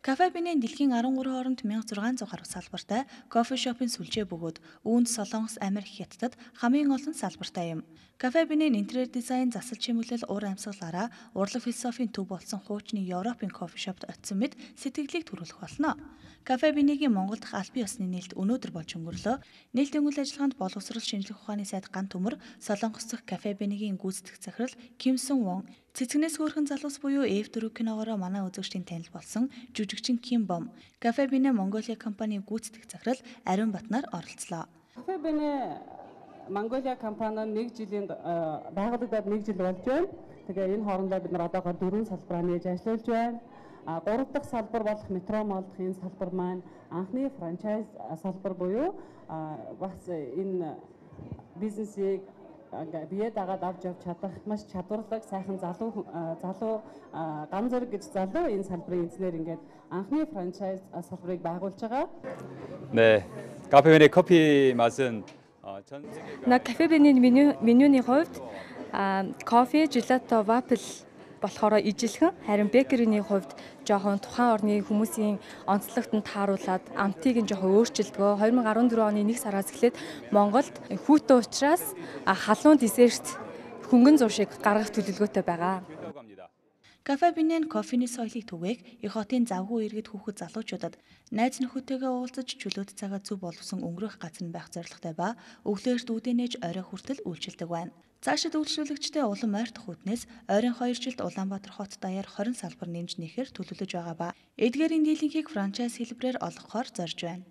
Кафе Бинэн дэлхийн 13 хооронд 1600 гаруй салбартай кофе шопын сүлжээ бөгөөд үүнд Солонгос, Америк, Хятадд хамгийн олон салбартай юм. Кафе Бинэн интерьер дизайн, засал чимэглэл, ур амьсгалаараа урлаг философийн төв болсон хуучны Европын кофе шопт очисон мэд сэтгэлийг төрүүлэх болно. Кафе Бинэгийн Монгол дахь аль бие усны нээлт өнөөдөр болж өнгөрлөө. Нээлтийн үйл ажиллагаанд боловсрол шинжлэх ухааны сайд Ган Төмөр, Солонгос дахь Кафе Бинэгийн гүйцэтгэх захирал Ким Сун Вон, цэцгнээс хөөрхөн залуус буюу F4 киногоороо манай үзэгчдийн танил болсон жүжигчин Ким Бом, Кафе Бинэ Монголиа компани гүйцэтгэх захирал Ариун Батнаар оролцлоо. Кафе Бинэ Монголиа компани 1 жилийн байгуулагдаад 1 жил болж байна. Тэгээ энэ хоорондоо бид нар одоогоор 4 салбараа нээж ажиллаж байна. 3 дахь салбар болох метро мол дахь энэ салбар маань анхны франчайз салбар буюу бас энэ бизнесийг бие дагаад авч явж чадах маш чадварлаг сайхан залуу ган зэрэг гэж залуу энэ салбарын эзнэр ингээд анхны франчайз салбарыг байгуулж байгаа. 네, 카페베네 커피 맛은 전 세계가 카페베네 менюний хувьд кофе, желато, вафл болохоор ижилхэн, харин бекерийн хувьд жоохон тухайн орны хүмүүсийн онцлогтод тааруулаад амтыг нь жоохон өөрчилдгөө 2014 оны 1 сараас эхлээд Монголд хүүтэн учраас халуун десерт хөнгөн зуршиг гаргах төлөвлөгөөтэй байгаа. Кафе Бинэн кофений соёлыг түгээх их хотын завгүй иргэд хүүхэд залуучуудад найз нөхөдтэйгээ уулзаж чөлөөт цагаа зөв боловсон өнгөрөх газар нь байх зорилготой ба өглөөр дүүдэнэж орой хүртэл үйлчилдэг байна. Цаашид үйлчлүүлэгчтэй улам ойртох үүднээс ойрын 2 жилд Улаанбаатар хот даяар 20 салбар нэмж нэхэр төлөвлөж байгаа ба эдгээрийн дийлэнхийг франчайз хэлбэрээр олгохоор зорж байна.